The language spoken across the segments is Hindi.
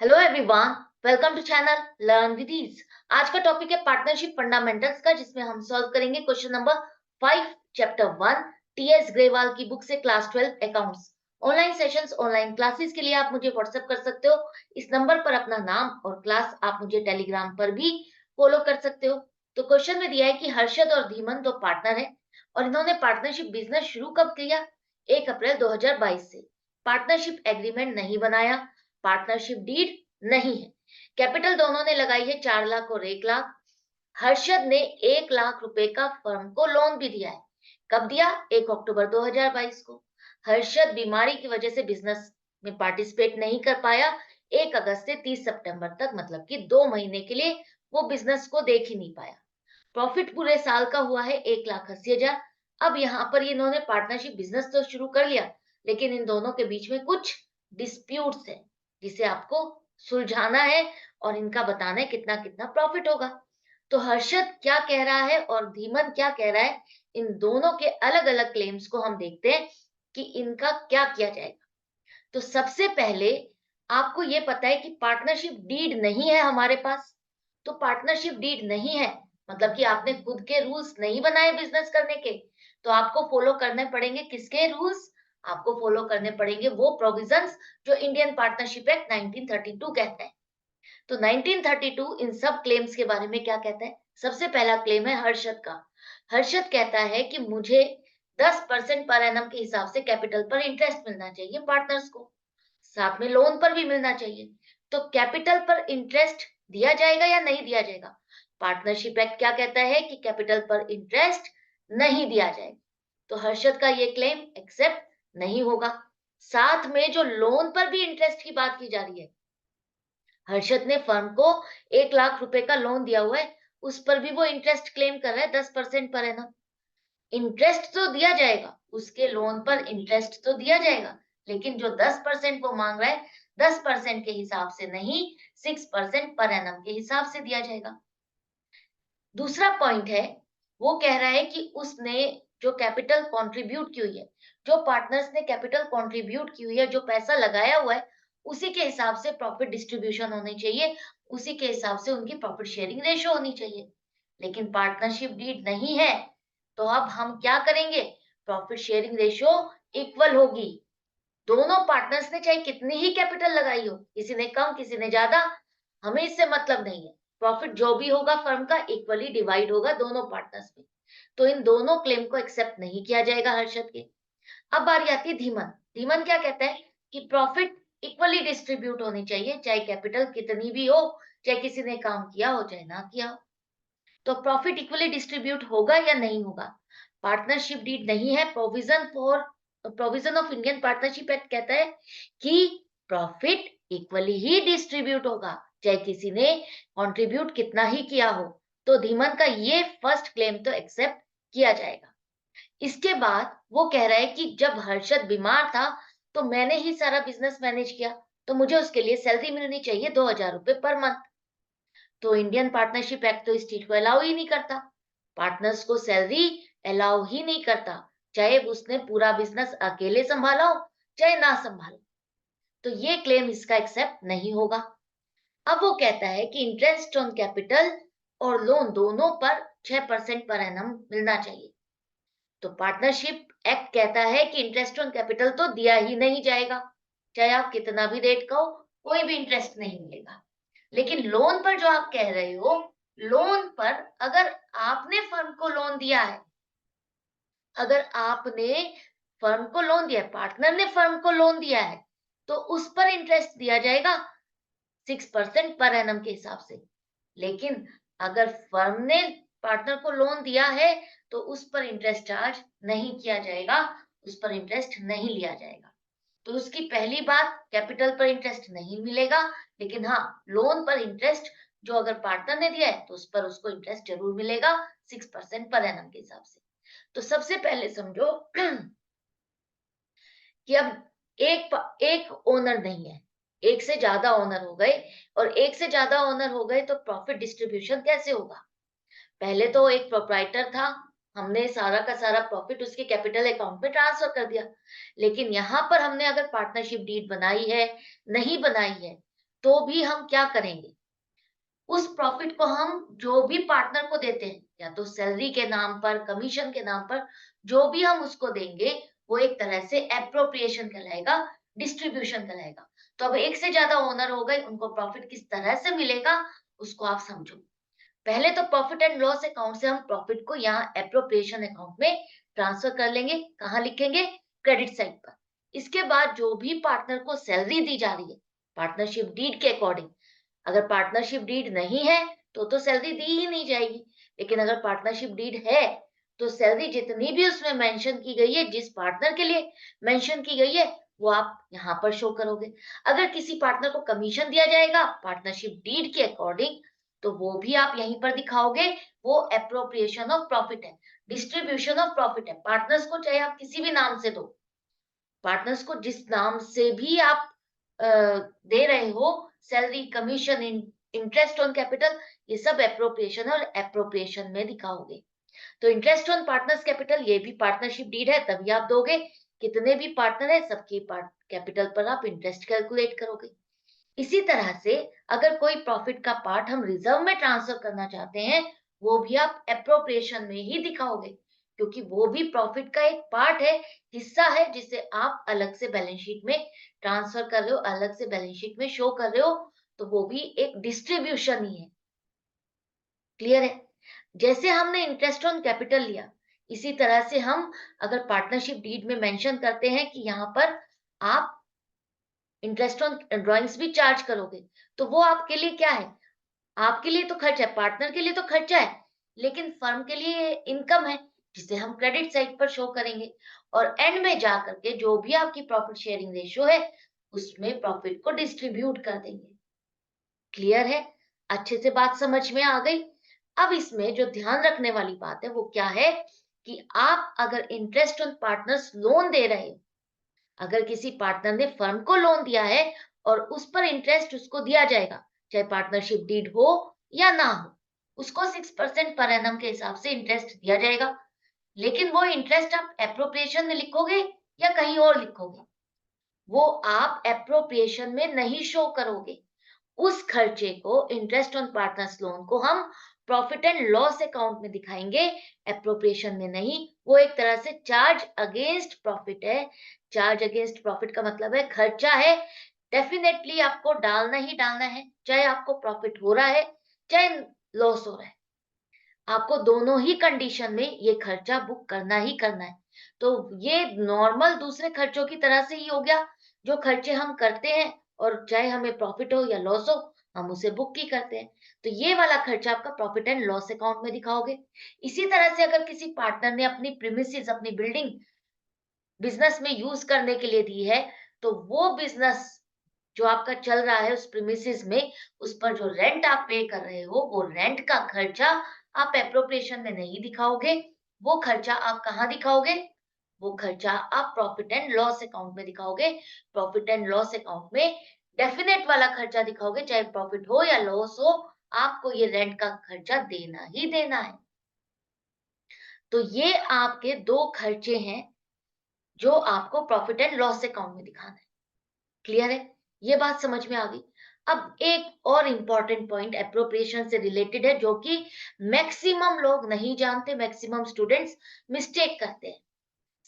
Hello everyone, welcome to channel learn with ease. आज का टॉपिक है पार्टनरशिप फंडामेंटल्स का, जिसमें हम सॉल्व करेंगे question number 5 chapter 1 TS Grewal की बुक से class 12 accounts. Online sessions, online classes के लिए आप मुझे व्हाट्सएप कर सकते हो। इस नंबर पर अपना नाम और क्लास आप मुझे टेलीग्राम पर भी फॉलो कर सकते हो। तो क्वेश्चन में दिया है कि हर्षद और धीमन दो पार्टनर हैं और इन्होंने पार्टनरशिप बिजनेस शुरू कब किया? 1 अप्रैल 2022 से। पार्टनरशिप एग्रीमेंट नहीं बनाया, पार्टनरशिप डीड नहीं है। कैपिटल दोनों ने लगाई है 4 लाख और 1 लाख। हर्षद ने 1 लाख रुपए का फर्म को लोन भी दिया है। कब दिया? 1 अक्टूबर 2022 को। हर्षद बीमारी की वजह से बिजनेस में पार्टिसिपेट नहीं कर पाया। 1 अगस्त से 30 सितंबर तक, मतलब कि 2 महीने के लिए वो बिजनेस को देख ही नहीं पाया। प्रॉफिट पूरे साल का हुआ है 1,80,000। अब यहाँ पर इन्होंने पार्टनरशिप बिजनेस तो शुरू कर लिया, लेकिन इन दोनों के बीच में कुछ डिस्प्यूट्स है, जिसे आपको सुलझाना है और इनका बताना है कितना कितना प्रॉफिट होगा। तो हर्षद क्या कह रहा है और धीमन क्या कह रहा है, इन दोनों के अलग अलग क्लेम्स को हम देखते हैं कि इनका क्या किया जाएगा। तो सबसे पहले आपको ये पता है कि पार्टनरशिप डीड नहीं है हमारे पास। तो पार्टनरशिप डीड नहीं है, मतलब कि आपने खुद के रूल्स नहीं बनाए बिजनेस करने के। तो आपको फॉलो करने पड़ेंगे किसके रूल्स? आपको फॉलो करने पड़ेंगे वो प्रोविजंस जो इंडियन पार्टनरशिप एक्ट 1932 कहता है। तो 1932 इन सब क्लेम्स के बारे में क्या कहता है? सबसे पहला क्लेम है हर्षद का। हर्षद कहता है कि मुझे 10% पर एनम के हिसाब से कैपिटल पर इंटरेस्ट मिलना चाहिए पार्टनर्स को, साथ में लोन पर भी मिलना चाहिए। तो कैपिटल पर इंटरेस्ट दिया जाएगा या नहीं दिया जाएगा? पार्टनरशिप एक्ट क्या कहता है कि कैपिटल पर इंटरेस्ट नहीं दिया जाएगा। तो हर्षद का ये क्लेम एक्सेप्ट नहीं होगा। साथ में जो लोन पर भी इंटरेस्ट की बात की जा रही है, हर्षद ने फर्म को 1 लाख रुपए का लोन दिया हुआ है, उस पर भी वो इंटरेस्ट क्लेम कर रहा है 10% पर एनम। इंटरेस्ट तो दिया जाएगा, उसके लोन पर इंटरेस्ट तो दिया जाएगा, लेकिन जो 10% वो मांग रहा है, 10% के हिसाब से नहीं, 6% पर एनम के हिसाब से दिया जाएगा। दूसरा पॉइंट है, वो कह रहा है कि उसने जो कैपिटल कंट्रीब्यूट की हुई है, जो पार्टनर्स ने कैपिटल कंट्रीब्यूट की हुई है, जो पैसा लगाया हुआ है, उसी के हिसाब से प्रॉफिट डिस्ट्रीब्यूशन होनी चाहिए, उसी के हिसाब से उनकी प्रॉफिट शेयरिंग रेशियो होनी चाहिए। लेकिन पार्टनरशिप डीड नहीं है, तो अब हम क्या करेंगे? प्रॉफिट शेयरिंग रेशियो इक्वल होगी। दोनों पार्टनर्स ने चाहे कितनी ही कैपिटल लगाई हो, किसी ने कम किसी ने ज्यादा, हमें इससे मतलब नहीं है। प्रॉफिट जो भी होगा फर्म का इक्वली डिवाइड होगा दोनों पार्टनर्स में। तो इन दोनों क्लेम को एक्सेप्ट नहीं किया जाएगा हर्षद के। अब बारी आती है धीमन। धीमन क्या कहता है कि प्रॉफिट इक्वली डिस्ट्रीब्यूट होनी चाहिए, चाहे कैपिटल कितनी भी हो, चाहे किसी ने काम किया हो चाहे ना किया हो। तो प्रॉफिट इक्वली डिस्ट्रीब्यूट होगा या नहीं होगा? पार्टनरशिप डीड नहीं है। Provision of Indian partnership act कहता है कि प्रॉफिट इक्वली ही डिस्ट्रीब्यूट होगा, चाहे किसी ने कंट्रीब्यूट कितना ही किया हो। तो धीमन का ये फर्स्ट क्लेम तो एक्सेप्ट किया जाएगा। इसके बाद वो कह रहा है कि जब हर्षद बीमार था तो मैंने ही सारा बिजनेस मैनेज किया, तो मुझे उसके लिए सैलरी मिलनी चाहिए 2,000 रुपए पर मंथ। तो इंडियन पार्टनरशिप एक्ट तो इस चीज को अलाउ ही नहीं करता। पार्टनर्स को सैलरी अलाउ ही नहीं करता, चाहे उसने पूरा बिजनेस अकेले संभाला हो चाहे ना संभाला। तो ये क्लेम इसका एक्सेप्ट नहीं होगा। अब वो कहता है कि इंटरेस्ट ऑन कैपिटल और लोन दोनों पर 6% पर एनम मिलना चाहिए। तो पार्टनरशिप एक्ट कहता है कि इंटरेस्ट ऑन कैपिटल तो दिया ही नहीं जाएगा, चाहे आप कितना भी रेट का हो, कोई भी इंटरेस्ट नहीं मिलेगा। लेकिन लोन पर जो आप कह रहे हो, लोन पर अगर आपने फर्म को लोन दिया है, अगर आपने फर्म को लोन दिया है, पार्टनर ने फर्म को लोन दिया है, तो उस पर इंटरेस्ट दिया जाएगा 6% पर एनम के हिसाब से। लेकिन अगर फर्म ने पार्टनर को लोन दिया है, तो उस पर इंटरेस्ट चार्ज नहीं किया जाएगा, उस पर इंटरेस्ट नहीं लिया जाएगा। तो उसकी पहली बात, कैपिटल पर इंटरेस्ट नहीं मिलेगा, लेकिन हाँ, लोन पर इंटरेस्ट जो अगर पार्टनर ने दिया है तो उस पर उसको इंटरेस्ट जरूर मिलेगा 6% पर एनम के हिसाब से। तो सबसे पहले समझो कि अब एक ओनर नहीं है, एक से ज्यादा ओनर हो गए, और एक से ज्यादा ओनर हो गए तो प्रॉफिट डिस्ट्रीब्यूशन कैसे होगा? पहले तो एक प्रोप्राइटर था, हमने सारा का सारा प्रॉफिट उसके कैपिटल अकाउंट में ट्रांसफर कर दिया। लेकिन यहाँ पर हमने अगर पार्टनरशिप डीड बनाई है, नहीं बनाई है, तो भी हम क्या करेंगे, उस प्रॉफिट को हम जो भी पार्टनर को देते हैं, या तो सैलरी के नाम पर, कमीशन के नाम पर, जो भी हम उसको देंगे, वो एक तरह से एप्रोप्रिएशन कहलाएगा, डिस्ट्रीब्यूशन कहलाएगा। तो अब एक से ज्यादा ओनर हो गए, उनको प्रॉफिट किस तरह से मिलेगा, उसको आप समझो। पहले तो प्रॉफिट एंड लॉस अकाउंट से हम प्रॉफिट को यहाँ एप्रोप्रिएशन अकाउंट में ट्रांसफर कर लेंगे। कहाँ लिखेंगे? क्रेडिट साइड पर। इसके बाद जो भी पार्टनर को सैलरी दी जा रही है, पार्टनरशिप डीड के अकॉर्डिंग, अगर पार्टनरशिप डीड नहीं है तो सैलरी दी ही नहीं जाएगी। लेकिन अगर पार्टनरशिप डीड है तो सैलरी जितनी भी उसमें मेंशन की गई है, जिस पार्टनर के लिए मेंशन की गई है, वो आप यहाँ पर शो करोगे। अगर किसी पार्टनर को कमीशन दिया जाएगा पार्टनरशिप डीड के अकॉर्डिंग, तो वो भी आप यहीं पर दिखाओगे। वो एप्रोप्रिएशन ऑफ प्रॉफिट है, डिस्ट्रीब्यूशन ऑफ प्रॉफिट है। पार्टनर्स को चाहे आप किसी भी नाम से दो, पार्टनर्स को जिस नाम से भी आप दे रहे हो, salary, commission, interest on capital, ये सब एप्रोप्रिएशन और एप्रोप्रिएशन में दिखाओगे। तो इंटरेस्ट ऑन पार्टनर्स कैपिटल, ये भी पार्टनरशिप डीड है, तभी आप दोगे। कितने भी पार्टनर है, सबकी पार्ट कैपिटल पर आप इंटरेस्ट कैलकुलेट करोगे। इसी तरह से अगर कोई प्रॉफिट का पार्ट हम रिजर्व में ट्रांसफर करना चाहते हैं, वो भी आप एप्रोप्रिएशन में ही दिखाओगे, क्योंकि वो भी प्रॉफिट का एक पार्ट है, हिस्सा है, जिसे आप अलग से बैलेंस शीट में ट्रांसफर कर रहे हो, अलग से बैलेंस शीट में शो कर रहे हो, तो वो भी एक डिस्ट्रीब्यूशन ही है। क्लियर है? जैसे हमने इंटरेस्ट ऑन कैपिटल लिया, इसी तरह से हम अगर पार्टनरशिप डीड में मेंशन करते हैं कि यहाँ पर आप इंटरेस्ट ऑन ड्राइंग्स भी चार्ज करोगे, तो वो आपके लिए क्या है? आपके लिए तो खर्च है, पार्टनर के लिए तो खर्चा है, लेकिन फर्म के लिए इनकम है, जिसे हम क्रेडिट साइड पर शो करेंगे। और एंड में जा करके जो भी आपकी प्रॉफिट शेयरिंग रेशियो है, उसमें प्रॉफिट को डिस्ट्रीब्यूट कर देंगे। क्लियर है? अच्छे से बात समझ में आ गई? अब इसमें जो ध्यान रखने वाली बात है वो क्या है, कि आप अगर इंटरेस्ट ऑन पार्टनर्स लोन दे रहे हो, अगर किसी पार्टनर ने फर्म को लोन दिया है और उस पर इंटरेस्ट उसको दिया जाएगा, चाहे पार्टनरशिप डीड हो या ना हो, उसको 6% पर एनम के हिसाब से इंटरेस्ट दिया जाएगा। लेकिन वो इंटरेस्ट आप एप्रोप्रिएशन में लिखोगे या कहीं और लिखोगे, वो आप एप्रोप्रिएशन में नहीं शो करोगे। उस खर्चे को, इंटरेस्ट ऑन पार्टनर्स लोन को, हम प्रॉफिट एंड लॉस अकाउंट में दिखाएंगे, एप्रोप्रिएशन में नहीं। वो एक तरह से चार्ज अगेंस्ट प्रॉफिट है। चार्ज अगेंस्ट प्रॉफिट का मतलब है खर्चा है, डेफिनेटली आपको डालना ही डालना है, चाहे आपको प्रॉफिट हो रहा है चाहे लॉस हो रहा है, आपको दोनों ही कंडीशन में ये खर्चा बुक करना ही करना है। तो ये नॉर्मल दूसरे खर्चों की तरह से ही हो गया, जो खर्चे हम करते हैं और चाहे हमें प्रॉफिट हो या लॉस हो, हम उसे बुक ही करते हैं। तो ये वाला खर्चा आपका प्रॉफिट एंड लॉस अकाउंट में दिखाओगे। इसी तरह से अगर किसी पार्टनर ने अपनी प्रीमिसेस, अपनी बिल्डिंग बिजनेस में यूज करने के लिए दी है, तो वो बिजनेस जो आपका चल रहा है उस प्रीमिसेस में, उस पर जो रेंट आप पे कर रहे हो, वो रेंट का खर्चा आप एप्रोप्रिएशन में नहीं दिखाओगे। वो खर्चा आप कहाँ दिखाओगे? वो खर्चा आप प्रॉफिट एंड लॉस अकाउंट में दिखाओगे। प्रॉफिट एंड लॉस अकाउंट में डेफिनेट वाला खर्चा दिखाओगे, चाहे प्रॉफिट हो या लॉस हो, आपको ये रेंट का खर्चा देना ही देना है। तो ये आपके दो खर्चे हैं जो आपको प्रॉफिट एंड लॉस अकाउंट में दिखाना है। क्लियर है? ये बात समझ में आ गई। अब एक और इंपॉर्टेंट पॉइंट एप्रोप्रिएशन से रिलेटेड है, जो कि मैक्सिमम लोग नहीं जानते, मैक्सिमम स्टूडेंट्स मिस्टेक करते हैं।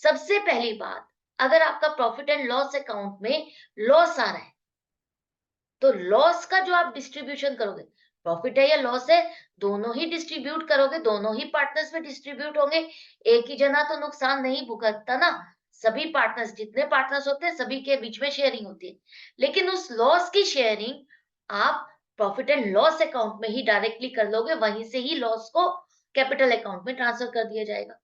सबसे पहली बात, अगर आपका प्रॉफिट एंड लॉस अकाउंट में लॉस आ रहा है, तो लॉस का जो आप डिस्ट्रीब्यूशन करोगे, प्रॉफिट है या लॉस है, दोनों ही डिस्ट्रीब्यूट करोगे, दोनों ही पार्टनर्स में डिस्ट्रीब्यूट होंगे। एक ही जना तो नुकसान नहीं भुगतता ना, सभी पार्टनर्स, जितने पार्टनर्स होते हैं सभी के बीच में शेयरिंग होती है। लेकिन उस लॉस की शेयरिंग आप प्रॉफिट एंड लॉस अकाउंट में ही डायरेक्टली कर लोगे, वहीं से ही लॉस को कैपिटल अकाउंट में ट्रांसफर कर दिया जाएगा।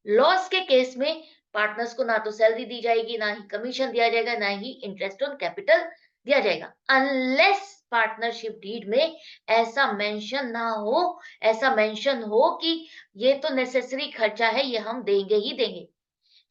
लॉस के केस में पार्टनर्स को ना तो सैलरी दी जाएगी, ना ही कमीशन दिया जाएगा, ना ही इंटरेस्ट ऑन कैपिटल दिया जाएगा, अनलेस पार्टनरशिप डीड में ऐसा मेंशन ना हो, ऐसा मेंशन हो कि ये तो नेसेसरी खर्चा है, ये हम देंगे ही देंगे।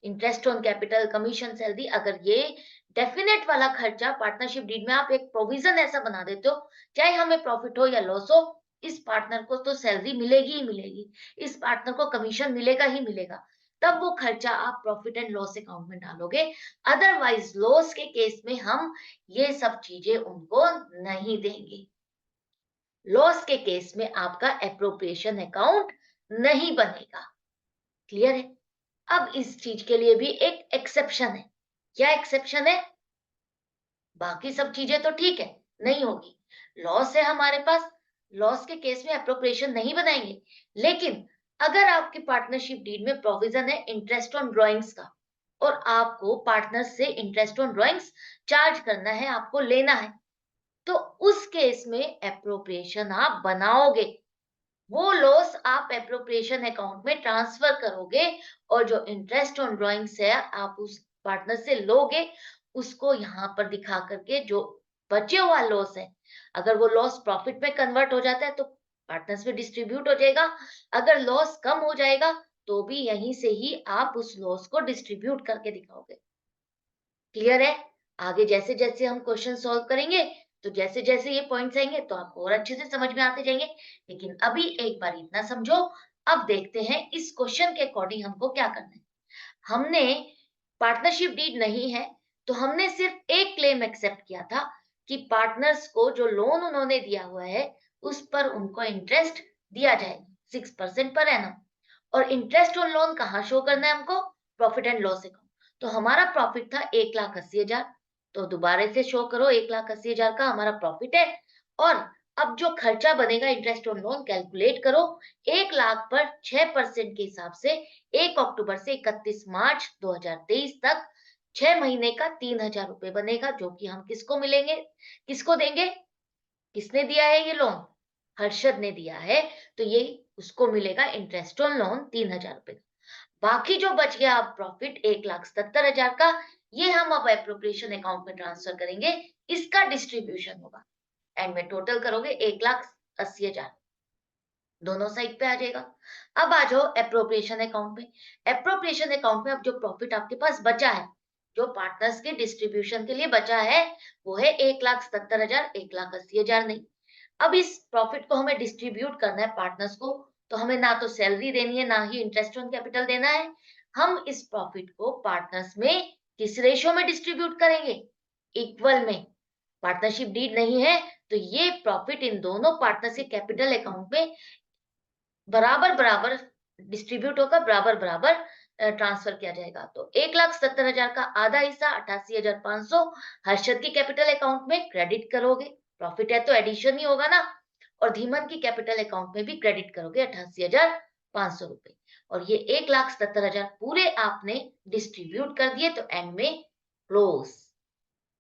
Interest on capital, commission, salary, अगर ये डेफिनेट वाला खर्चा पार्टनरशिप डीड में आप एक प्रोविजन ऐसा बना देते हो, चाहे हमें प्रॉफिट हो या लॉस हो, इस पार्टनर को तो सैलरी मिलेगी ही मिलेगी, इस पार्टनर को कमीशन मिलेगा ही मिलेगा, तब वो खर्चा आप प्रॉफिट एंड लॉस अकाउंट में डालोगे। अदरवाइज लॉस के केस में हम ये सब चीजें उनको नहीं देंगे। लॉस के केस में आपका एप्रोप्रिएशन अकाउंट नहीं बनेगा। क्लियर है? अब इस चीज के लिए भी एक एक्सेप्शन है। क्या एक्सेप्शन है? बाकी सब चीजें तो ठीक है, नहीं होगी। लॉस है हमारे पास, लॉस के केस में एप्रोप्रिएशन नहीं बनाएंगे। लेकिन अगर आपकी पार्टनरशिप डीड में प्रोविजन है इंटरेस्ट ऑन ड्राइंग्स का, और आपको पार्टनर से इंटरेस्ट ऑन ड्राइंग्स चार्ज करना है, आपको लेना है, तो उस केस में एप्रोप्रिएशन आप बनाओगे। वो लॉस आप एप्रोप्रिएशन अकाउंट में ट्रांसफर करोगे, और जो इंटरेस्ट ऑन ड्राइंग्स है आप उस पार्टनर से लोगे, उसको यहाँ पर दिखा करके जो बचे हुआ लॉस है, अगर वो लॉस प्रॉफिट में कन्वर्ट हो जाता है तो पार्टनर्स में डिस्ट्रीब्यूट हो जाएगा। अगर लॉस कम हो जाएगा तो भी यहीं से ही आप उस लॉस को डिस्ट्रीब्यूट करके दिखाओगे। क्लियर है? आगे जैसे जैसे हम क्वेश्चन सॉल्व करेंगे, तो जैसे जैसे ये पॉइंट्स आएंगे तो आपको और अच्छे से समझ में आते जाएंगे। लेकिन अभी एक बार इतना समझो। अब देखते हैं इस क्वेश्चन के अकॉर्डिंग हमको क्या करना है। हमने पार्टनरशिप डीड नहीं है, तो हमने सिर्फ एक क्लेम एक्सेप्ट किया था कि पार्टनर्स को जो लोन उन्होंने दिया हुआ है उस पर उनको इंटरेस्ट दिया जाएगा 6% पर एनम। और इंटरेस्ट ऑन लोन कहाँ शो करना है हमको? Profit and loss account. तो हमारा प्रॉफिट था 1,80,000, तो दोबारा से शो करो 1,80,000 का हमारा प्रॉफिट है। और अब जो खर्चा बनेगा इंटरेस्ट ऑन लोन कैलकुलेट करो। 1,00,000 पर 6% के हिसाब से 1 अक्टूबर से 31 मार्च 2023 तक 6 महीने का 3,000 रुपए बनेगा, जो कि हम किसको मिलेंगे, किसको देंगे? किसने दिया है ये लोन? हर्षद ने दिया है। तो ये उसको मिलेगा इंटरेस्ट ऑन लोन 3,000 रुपए। बाकी जो बच गया अब प्रॉफिट 1,77,000 का, ये हम अब एप्रोप्रिएशन अकाउंट में ट्रांसफर करेंगे। इसका डिस्ट्रीब्यूशन होगा। एंड में टोटल करोगे 1,80,000, दोनों साइड पे आ जाएगा। अब आ जाओ एप्रोप्रिएशन अकाउंट में। एप्रोप्रिएशन अकाउंट में अब जो प्रॉफिट आपके पास बचा है, जो पार्टनर्स के डिस्ट्रीब्यूशन के लिए बचा है, वो है 1,77,000, 1,80,000 नहीं। अब इस प्रॉफिट को हमें डिस्ट्रीब्यूट करना है पार्टनर्स को, तो हमें ना तो सैलरी देनी है, ना ही इंटरेस्ट ऑन कैपिटल देना है। हम इस प्रॉफिट को पार्टनर्स में किस रेशियो में डिस्ट्रीब्यूट करेंगे? इक्वल में। पार्टनरशिप डीड नहीं है, तो ये प्रॉफिट इन दोनों पार्टनर्स के कैपिटल अकाउंट में बराबर बराबर डिस्ट्रीब्यूट होकर बराबर बराबर ट्रांसफर किया जाएगा। तो 1,70,000 का आधा हिस्सा 88,500 हर्षद की कैपिटल अकाउंट में क्रेडिट करोगे। प्रॉफिट है तो एडिशन ही होगा ना। और धीमन की कैपिटल अकाउंट में भी क्रेडिट करोगे 88,500 रुपए। और ये 1,70,000 पूरे आपने डिस्ट्रीब्यूट कर दिए, तो एंड में क्लोज।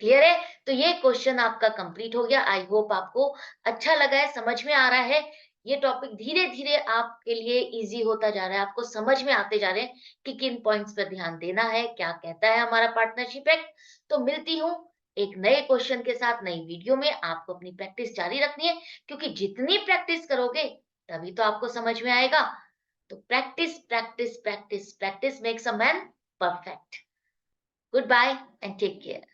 क्लियर है? तो ये क्वेश्चन आपका कंप्लीट हो गया। आई होप आपको अच्छा लगा है, समझ में आ रहा है। ये टॉपिक धीरे धीरे आपके लिए इजी होता जा रहा है, आपको समझ में आते जा रहे हैं कि किन पॉइंट्स पर ध्यान देना है, क्या कहता है हमारा पार्टनरशिप एक्ट। तो मिलती हूँ एक नए क्वेश्चन के साथ नई वीडियो में। आपको अपनी प्रैक्टिस जारी रखनी है, क्योंकि जितनी प्रैक्टिस करोगे तभी तो आपको समझ में आएगा। तो practice practice practice practice makes a man perfect. Goodbye and take care.